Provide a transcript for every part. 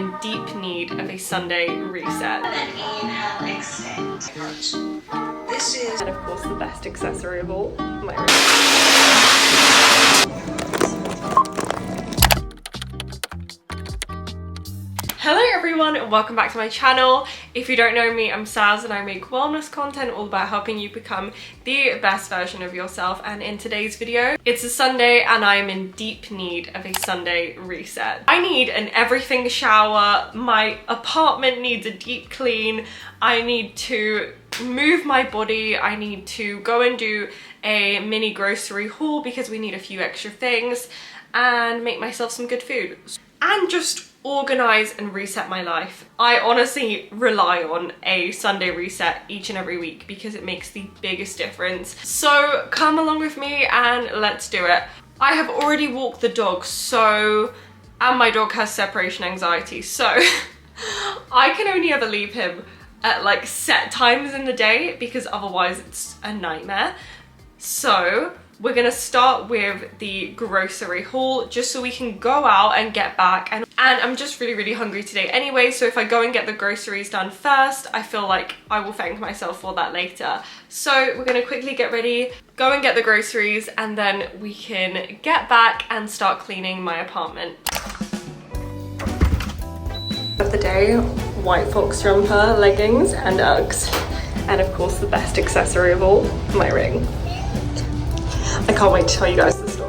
in deep need of a Sunday reset. And inhale, extend. This is, And of course, the best accessory of all, my ring. Hello everyone and welcome back to my channel. If you don't know me, I'm Saz and I make wellness content all about helping you become the best version of yourself. And in today's video, it's a Sunday and I'm in deep need of a Sunday reset. I need an everything shower, my apartment needs a deep clean, I need to move my body, I need to go and do a mini grocery haul because we need a few extra things, and make myself some good food. And just organize and reset my life. I honestly rely on a Sunday reset each and every week because it makes the biggest difference. So come along with me and let's do it. I have already walked the dog, and my dog has separation anxiety, so I can only ever leave him at like set times in the day because otherwise it's a nightmare. So we're gonna start with the grocery haul just so we can go out and get back. And I'm just really hungry today anyway, so if I go and get the groceries done first, I feel like I will thank myself for that later. So we're gonna quickly get ready, go and get the groceries, and then we can get back and start cleaning my apartment. Of the day, white fox jumper, leggings, and Uggs. And of course the best accessory of all, my ring. I can't wait to tell you guys the story.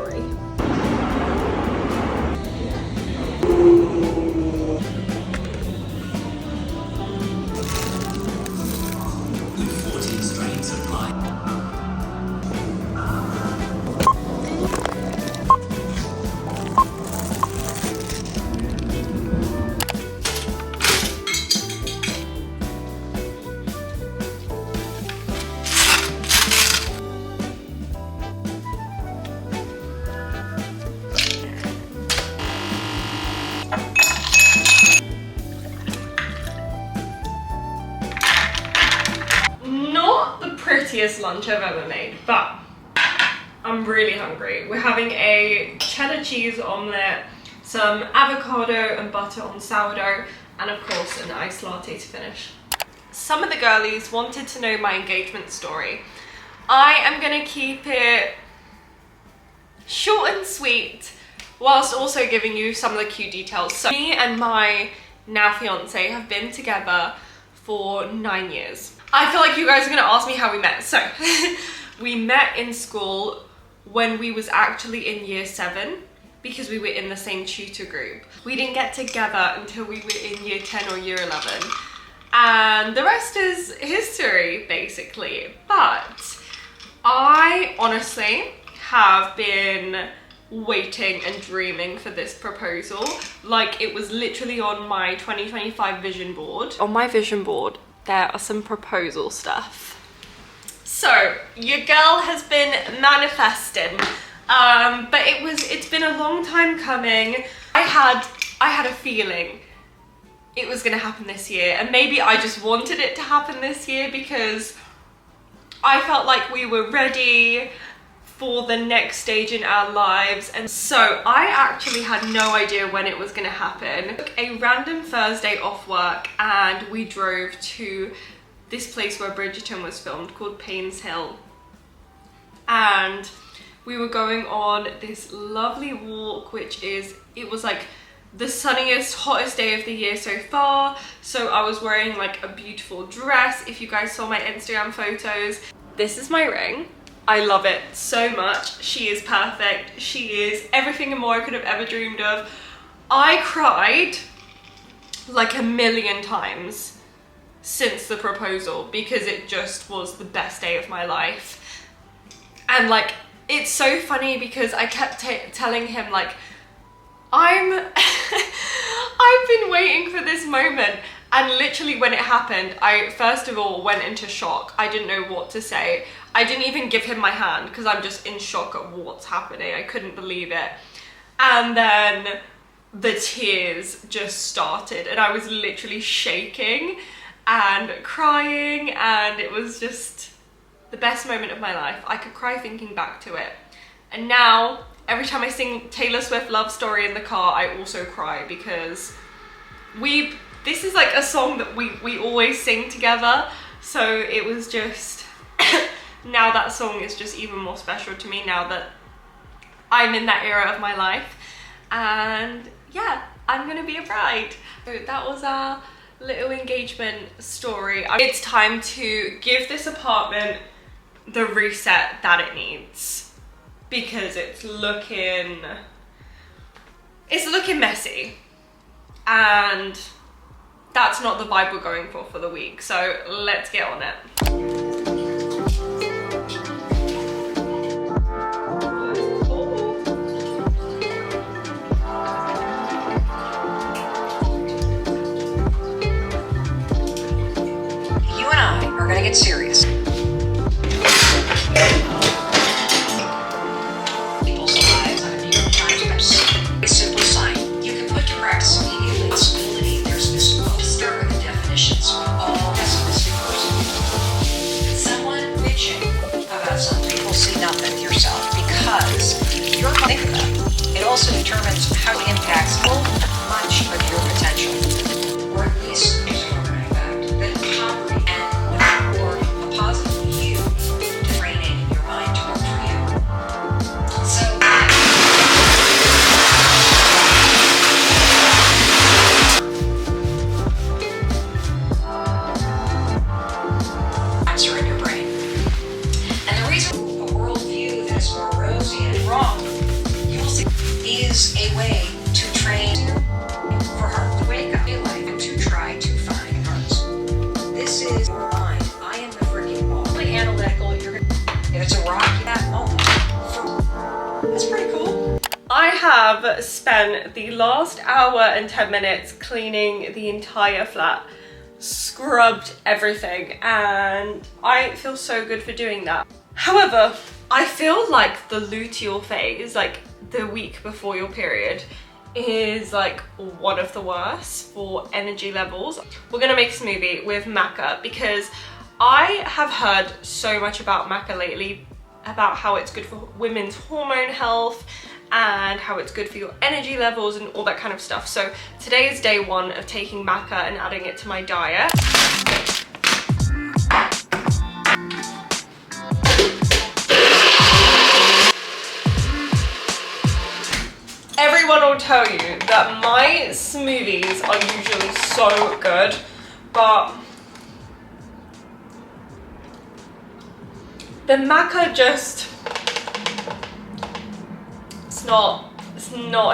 Prettiest lunch I've ever made, but I'm really hungry. We're having a cheddar cheese omelette, some avocado and butter on sourdough, and of course an iced latte to finish. Some of the girlies wanted to know my engagement story. I am gonna keep it short and sweet whilst also giving you some of the cute details. So me and my now fiance have been together for 9 years. I feel like you guys are gonna ask me how we met. So we met in school when we was actually in year 7 because we were in the same tutor group. We didn't get together until we were in year 10 or year 11. And the rest is history, basically. But I honestly have been waiting and dreaming for this proposal. Like, it was literally on my 2025 vision board. On my vision board, there are some proposal stuff. So your girl has been manifesting, but it's been a long time coming. I had a feeling it was gonna happen this year, and maybe I just wanted it to happen this year because I felt like we were ready for the next stage in our lives. And so I actually had no idea when it was gonna happen. I took a random Thursday off work and we drove to this place where Bridgerton was filmed called Paynes Hill. And we were going on this lovely walk, it was like the sunniest, hottest day of the year so far. So I was wearing like a beautiful dress. If you guys saw my Instagram photos, this is my ring. I love it so much. She is perfect. She is everything and more I could have ever dreamed of. I cried like a million times since the proposal because it just was the best day of my life. And like, it's so funny because I kept telling him like, I've been waiting for this moment. And literally when it happened, I first of all went into shock. I didn't know what to say. I didn't even give him my hand because I'm just in shock at what's happening. I couldn't believe it. And then the tears just started and I was literally shaking and crying, and it was just the best moment of my life. I could cry thinking back to it. And now every time I sing Taylor Swift Love Story in the car, I also cry because this is like a song that we always sing together, so it was just now that song is just even more special to me now that I'm in that era of my life. And yeah, I'm gonna be a bride. So that was our little engagement story. It's time to give this apartment the reset that it needs, because it's looking messy, and that's not the vibe we're going for the week. So let's get on it. You and I are gonna get serious. People's lives on a New York Times website. A simple sign. You can put directs immediately. Possibility. There's this poster with the definitions of all pessimistic person. Someone bitching about something will see nothing to yourself because you're think of that. It also determines how it impacts much of your potential, or at least there's a programming fact that poverty and or a positive view to training your mind to work for you. So answer in your brain. And the reason a worldview that is more rosy and wrong, you will see, is a way to train for her to wake up in life and to try to find hearts. This is your mind. I am the freaking wall. Really analytical. If it's a rocky that moment, that's pretty cool. I have spent the last hour and 10 minutes cleaning the entire flat, scrubbed everything, and I feel so good for doing that. However, I feel like the luteal phase, like the week before your period, is like one of the worst for energy levels. We're gonna make a smoothie with maca because I have heard so much about maca lately, about how it's good for women's hormone health and how it's good for your energy levels and all that kind of stuff. So today is day one of taking maca and adding it to my diet. Everyone will tell you that my smoothies are usually so good, but the maca just, it's not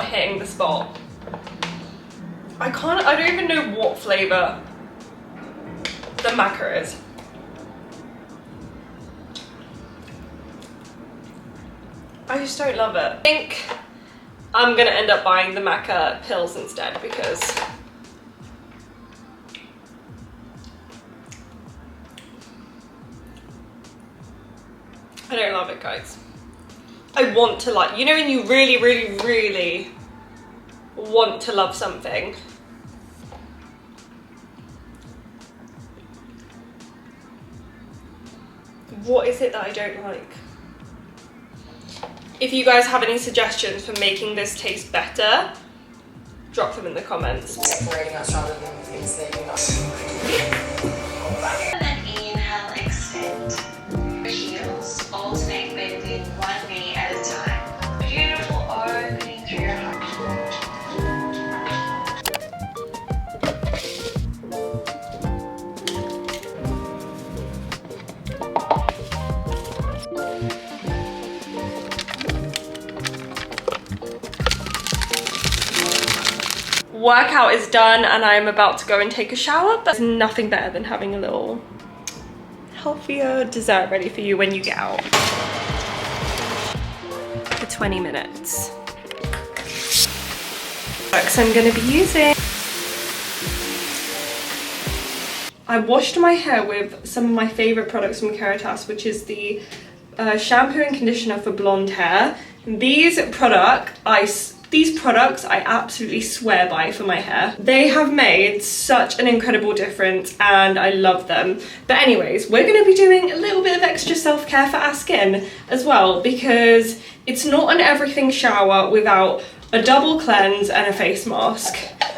hitting the spot. I don't even know what flavor the maca is. I just don't love it. I think I'm gonna end up buying the maca pills instead because I don't love it, guys. I want to like, you know when you really, really, really want to love something. What is it that I don't like? If you guys have any suggestions for making this taste better, drop them in the comments. Separating us rather than things they do not. Then inhale, extend. Your heels alternate bending one knee at a time. Beautiful opening through your heart. Workout is done and I'm about to go and take a shower, but there's nothing better than having a little healthier dessert ready for you when you get out. For 20 minutes. Products I'm gonna be using. I washed my hair with some of my favorite products from Caritas, which is the shampoo and conditioner for blonde hair. These products I absolutely swear by for my hair. They have made such an incredible difference and I love them. But anyways, we're gonna be doing a little bit of extra self-care for our skin as well, because it's not an everything shower without a double cleanse and a face mask.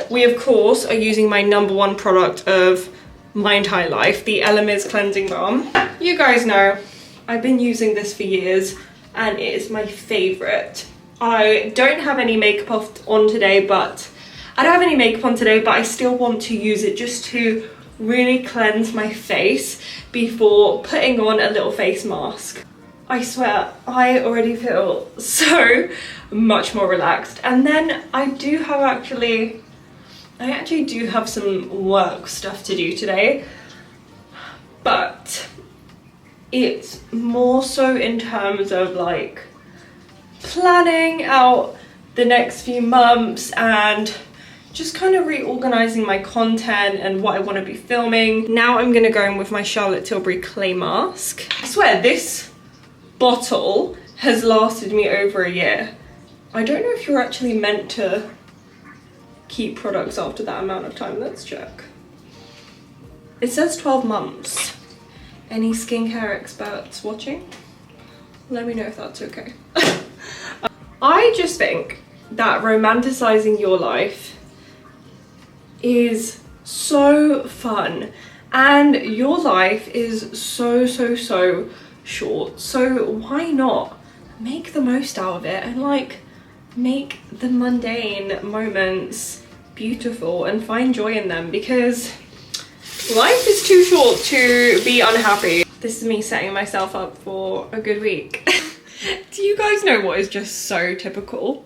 we of course are using my #1 product of my entire life, the Elemis Cleansing Balm. You guys know I've been using this for years and it is my favourite. I don't have any makeup on today, but I still want to use it just to really cleanse my face before putting on a little face mask. I swear, I already feel so much more relaxed. And then I actually do have some work stuff to do today, but it's more so in terms of like planning out the next few months and just kind of reorganizing my content and what I want to be filming. Now I'm gonna go in with my Charlotte Tilbury clay mask. I swear this bottle has lasted me over a year. I don't know if you're actually meant to keep products after that amount of time. Let's check. It says 12 months. Any skincare experts watching? Let me know if that's okay. I just think that romanticizing your life is so fun, and your life is so short, so why not make the most out of it and like make the mundane moments beautiful and find joy in them, because life is too short to be unhappy. This is me setting myself up for a good week. Do you guys know what is just so typical?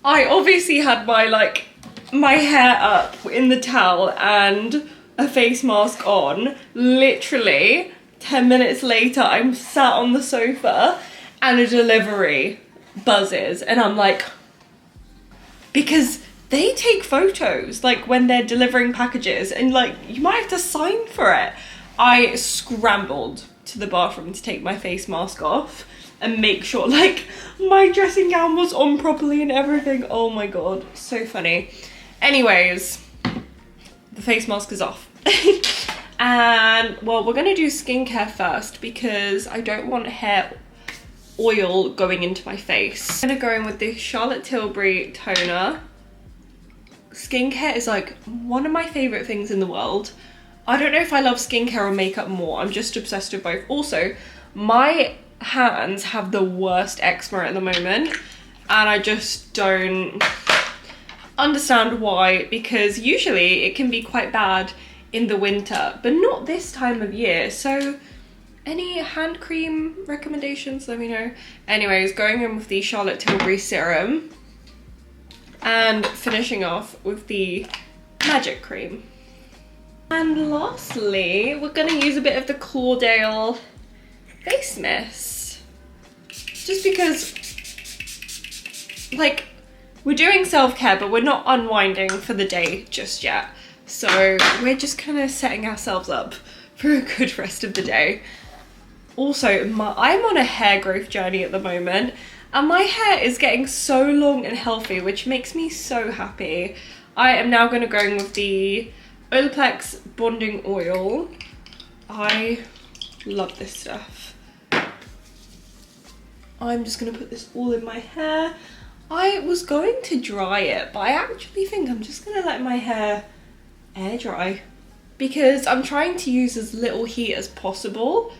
I obviously had my hair up in the towel and a face mask on. Literally 10 minutes later, I'm sat on the sofa and a delivery buzzes, and I'm like, because they take photos like when they're delivering packages and like you might have to sign for it. I scrambled to the bathroom to take my face mask off and make sure like my dressing gown was on properly and everything. Oh my god, so funny. Anyways, the face mask is off. And well, we're gonna do skincare first because I don't want hair oil going into my face. I'm gonna go in with the Charlotte Tilbury toner. Skincare is like one of my favorite things in the world. I don't know if I love skincare or makeup more. I'm just obsessed with both. Also, my hands have the worst eczema at the moment and I just don't understand why, because usually it can be quite bad in the winter, but not this time of year. So any hand cream recommendations, let me know. Anyways, going in with the Charlotte Tilbury serum and finishing off with the Magic Cream. And lastly, we're gonna use a bit of the Claudale face mist, just because like we're doing self-care but we're not unwinding for the day just yet, so we're just kind of setting ourselves up for a good rest of the day. Also, I'm on a hair growth journey at the moment and my hair is getting so long and healthy, which makes me so happy. I am now going to go in with the Olaplex Bonding Oil. I love this stuff. I'm just going to put this all in my hair. I was going to dry it, but I actually think I'm just going to let my hair air dry because I'm trying to use as little heat as possible,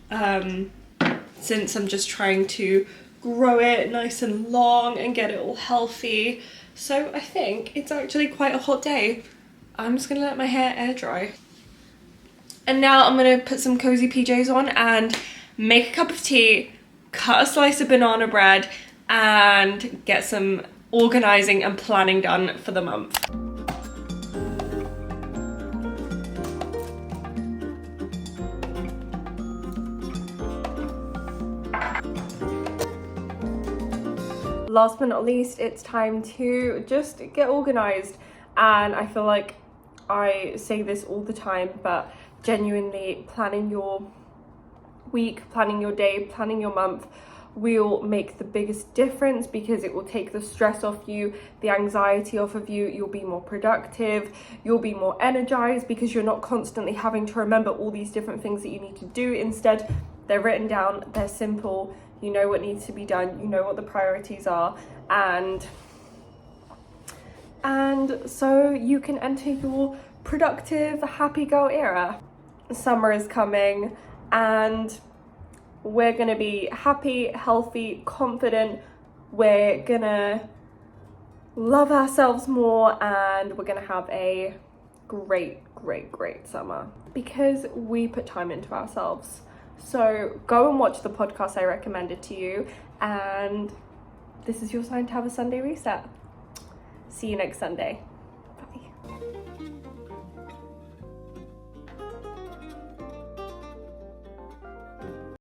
since I'm just trying to grow it nice and long and get it all healthy. So I think it's actually quite a hot day. I'm just gonna let my hair air dry. And now I'm gonna put some cozy PJs on and make a cup of tea, cut a slice of banana bread, and get some organizing and planning done for the month. Last but not least, it's time to just get organized. And I feel like I say this all the time, but genuinely planning your week, planning your day, planning your month will make the biggest difference, because it will take the stress off you, the anxiety off of you. You'll be more productive, you'll be more energized, because you're not constantly having to remember all these different things that you need to do. Instead, they're written down, they're simple, you know what needs to be done, you know what the priorities are, and and so you can enter your productive, happy girl era. Summer is coming and we're gonna be happy, healthy, confident. We're gonna love ourselves more and we're gonna have a great summer because we put time into ourselves. So go and watch the podcast I recommended to you, and this is your sign to have a Sunday reset. See you next Sunday.